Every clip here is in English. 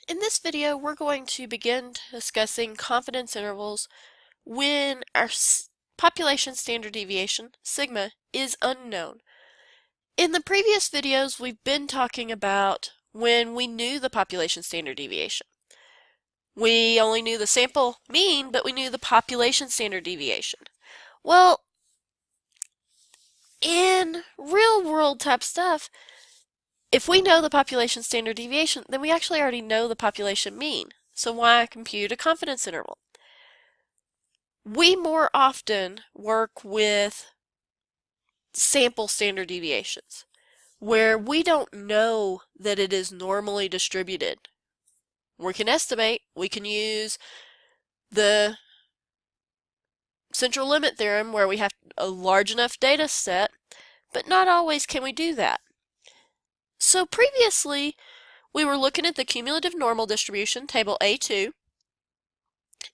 In this video, we're going to begin discussing confidence intervals when our population standard deviation, sigma, is unknown. In the previous videos, we've been talking about when we knew the population standard deviation. We only knew the sample mean, but we knew the population standard deviation. Well, in real-world type stuff, if we know the population standard deviation, then we actually already know the population mean. So why compute a confidence interval? We more often work with sample standard deviations, where we don't know that it is normally distributed. We can estimate, we can use the central limit theorem where we have a large enough data set, but not always can we do that. So previously, we were looking at the cumulative normal distribution, table A2,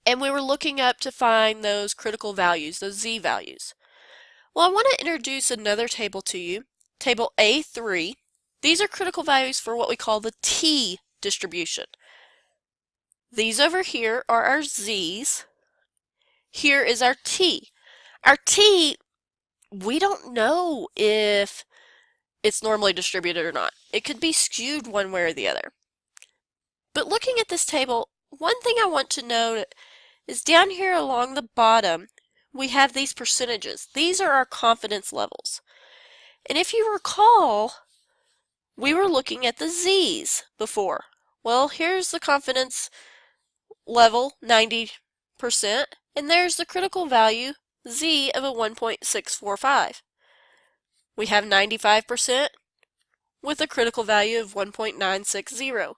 and we were looking up to find those critical values, those z values. Well, I want to introduce another table to you, table A3. These are critical values for what we call the t distribution. These over here are our z's. Here is our t. Our t, we don't know if it's normally distributed or not. It could be skewed one way or the other. But looking at this table, one thing I want to note is down here along the bottom, we have these percentages. These are our confidence levels. And if you recall, we were looking at the z's before. Well, here's the confidence level, 90%, and there's the critical value, z, of a 1.645. We have 95% with a critical value of 1.960.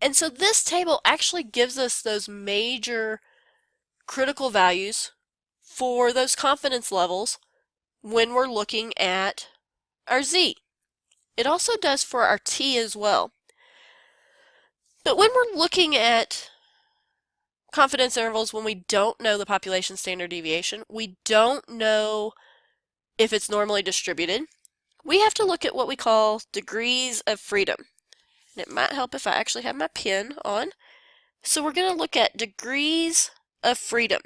And so this table actually gives us those major critical values for those confidence levels when we're looking at our z. It also does for our t as well. But when we're looking at confidence intervals when we don't know the population standard deviation, we don't know if it's normally distributed, we have to look at what we call degrees of freedom. And it might help if I actually have my pen on. So we're going to look at degrees of freedom.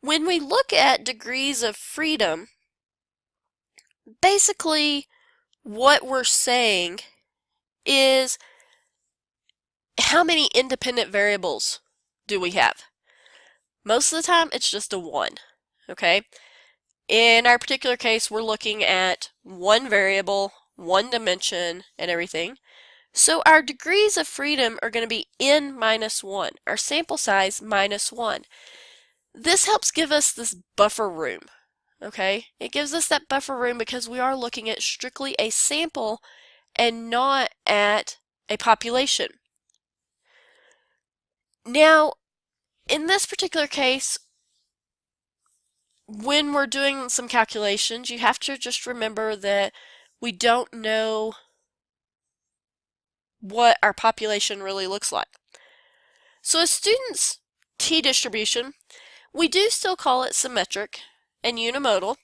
When we look at degrees of freedom, basically what we're saying is how many independent variables do we have? Most of the time, it's just a 1, okay? In our particular case, we're looking at one variable, one dimension, and everything. So our degrees of freedom are going to be n minus 1, our sample size minus 1. This helps give us this buffer room, okay? It gives us that buffer room because we are looking at strictly a sample and not at a population. Now, in this particular case, when we're doing some calculations, you have to just remember that we don't know what our population really looks like. So a student's t distribution, we do still call it symmetric and unimodal.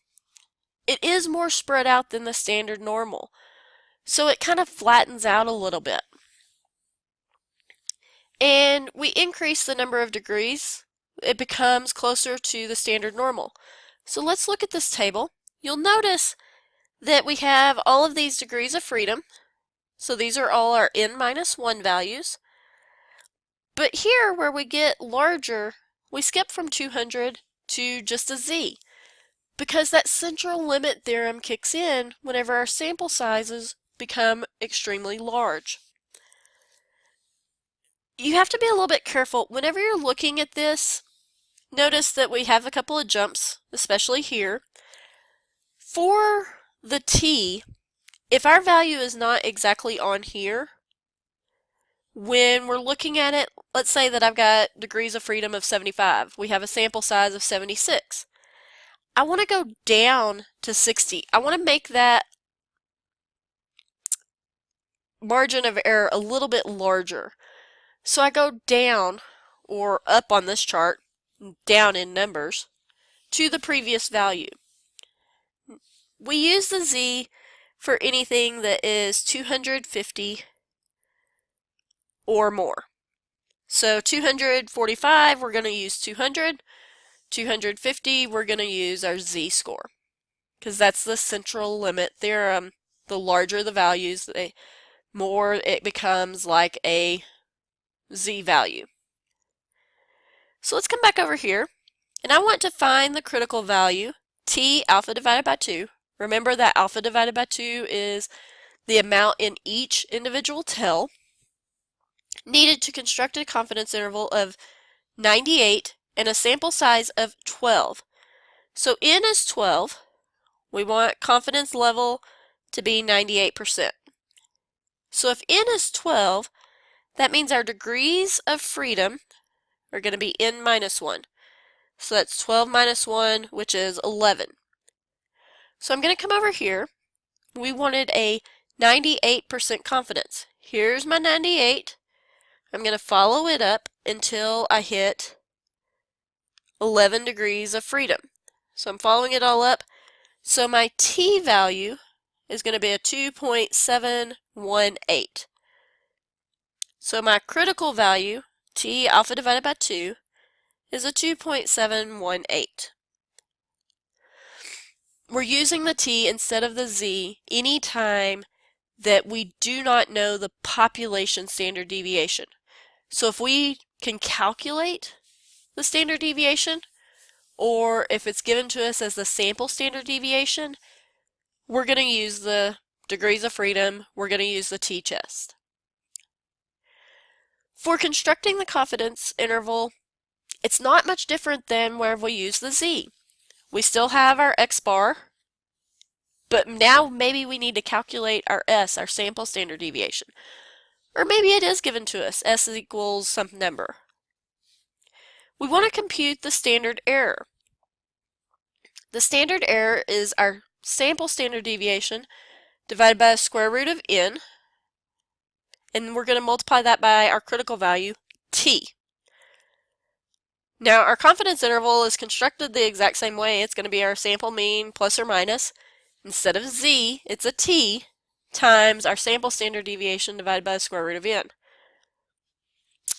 It is more spread out than the standard normal, so it kind of flattens out a little bit. And we increase the number of degrees, it becomes closer to the standard normal. So let's look at this table. You'll notice that we have all of these degrees of freedom. So these are all our n minus 1 values. But here, where we get larger, we skip from 200 to just a z, because that central limit theorem kicks in whenever our sample sizes become extremely large. You have to be a little bit careful. Whenever you're looking at this, notice that we have a couple of jumps, especially here. For the t, if our value is not exactly on here, when we're looking at it, let's say that I've got degrees of freedom of 75. We have a sample size of 76. I want to go down to 60. I want to make that margin of error a little bit larger. So I go down, or up on this chart, down in numbers, to the previous value. We use the z for anything that is 250 or more. So 245, we're going to use 200. 250, we're going to use our z-score because that's the central limit theorem. The larger the values, the more it becomes like a z-value. So let's come back over here, and I want to find the critical value, t alpha divided by 2. Remember that alpha divided by 2 is the amount in each individual tell, needed to construct a confidence interval of 98 and a sample size of 12. So n is 12. We want confidence level to be 98%. So if n is 12, that means our degrees of freedom are going to be n minus 1. So that's 12 minus 1, which is 11. So I'm going to come over here. We wanted a 98% confidence. Here's my 98. I'm going to follow it up until I hit 11 degrees of freedom. So I'm following it all up. So my t value is going to be a 2.718. So my critical value, t alpha divided by 2, is a 2.718. We're using the t instead of the z anytime that we do not know the population standard deviation. So if we can calculate the standard deviation, or if it's given to us as the sample standard deviation, we're going to use the degrees of freedom, we're going to use the t-test. For constructing the confidence interval, it's not much different than where we use the z. We still have our x-bar, but now maybe we need to calculate our s, our sample standard deviation. Or maybe it is given to us, s equals some number. We want to compute the standard error. The standard error is our sample standard deviation divided by the square root of n, and we're going to multiply that by our critical value, t. Now our confidence interval is constructed the exact same way. It's going to be our sample mean plus or minus. Instead of z, it's a t times our sample standard deviation divided by the square root of n.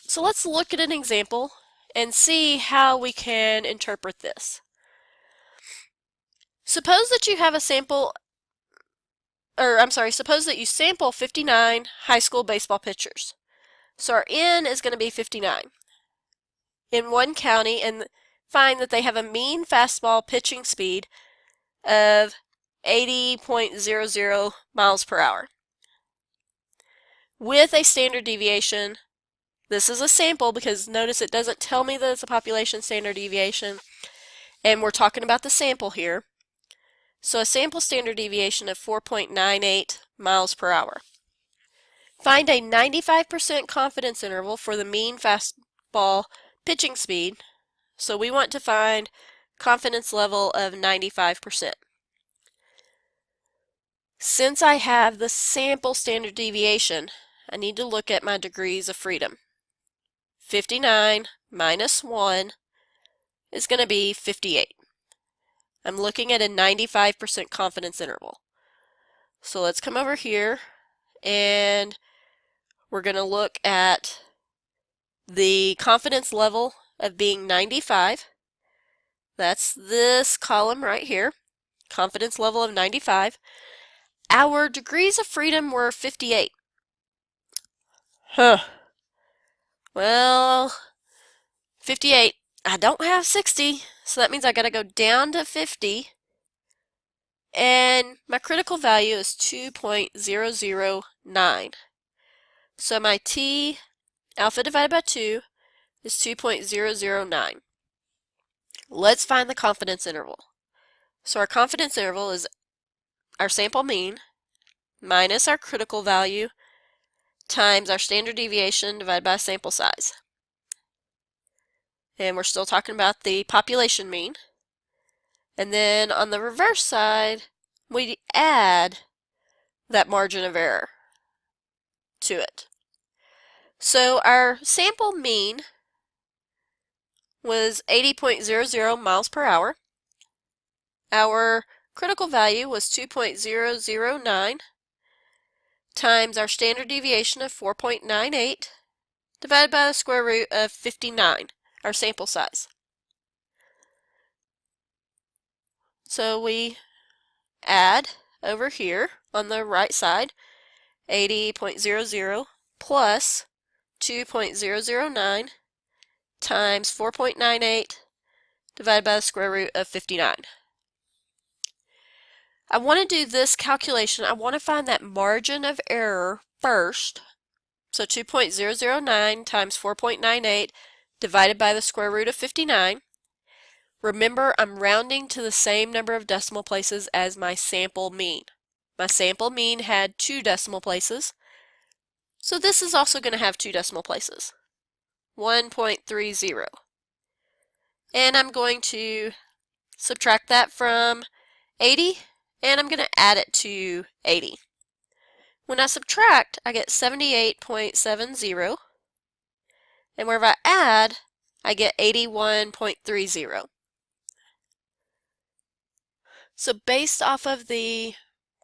So let's look at an example and see how we can interpret this. Suppose that you have a sample, suppose that you sample 59 high school baseball pitchers. So our n is going to be 59 in one county, and find that they have a mean fastball pitching speed of 80.00 miles per hour. With a standard deviation, this is a sample because notice it doesn't tell me that it's a population standard deviation, and we're talking about the sample here. So a sample standard deviation of 4.98 miles per hour. Find a 95% confidence interval for the mean fastball pitching speed. So we want to find confidence level of 95%. Since I have the sample standard deviation, I need to look at my degrees of freedom. 59 minus 1 is going to be 58. I'm looking at a 95% confidence interval. So let's come over here and we're going to look at the confidence level of being 95. That's this column right here. Confidence level of 95. Our degrees of freedom were 58. Well, 58. I don't have 60, so that means I got to go down to 50. And my critical value is 2.009. So my t alpha divided by 2 is 2.009. Let's find the confidence interval. So our confidence interval is our sample mean minus our critical value times our standard deviation divided by sample size. And we're still talking about the population mean. And then on the reverse side, we add that margin of error to it. So our sample mean was 80.00 miles per hour. Our critical value was 2.009 times our standard deviation of 4.98 divided by the square root of 59, our sample size. So we add over here on the right side 80.00 plus 2.009 times 4.98 divided by the square root of 59. I want to do this calculation. I want to find that margin of error first. So 2.009 times 4.98 divided by the square root of 59. Remember, I'm rounding to the same number of decimal places as my sample mean. My sample mean had 2 decimal places. So this is also going to have 2 decimal places. 1.30. And I'm going to subtract that from 80, and I'm going to add it to 80. When I subtract, I get 78.70, and wherever I add, I get 81.30. So based off of the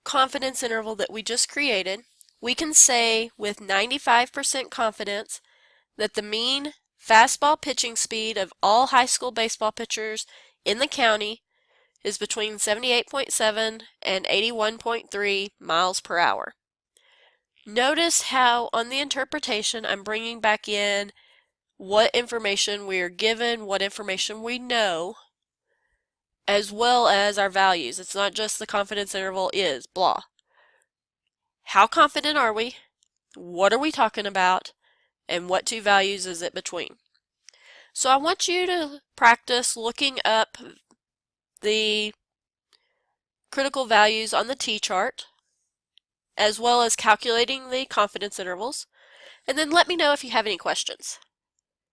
confidence interval that we just created, we can say with 95% confidence that the mean fastball pitching speed of all high school baseball pitchers in the county is between 78.7 and 81.3 miles per hour. Notice how on the interpretation I'm bringing back in what information we are given, what information we know, as well as our values. It's not just the confidence interval is, blah. How confident are we? What are we talking about? And what 2 values is it between? So I want you to practice looking up the critical values on the T-chart, as well as calculating the confidence intervals, and then let me know if you have any questions.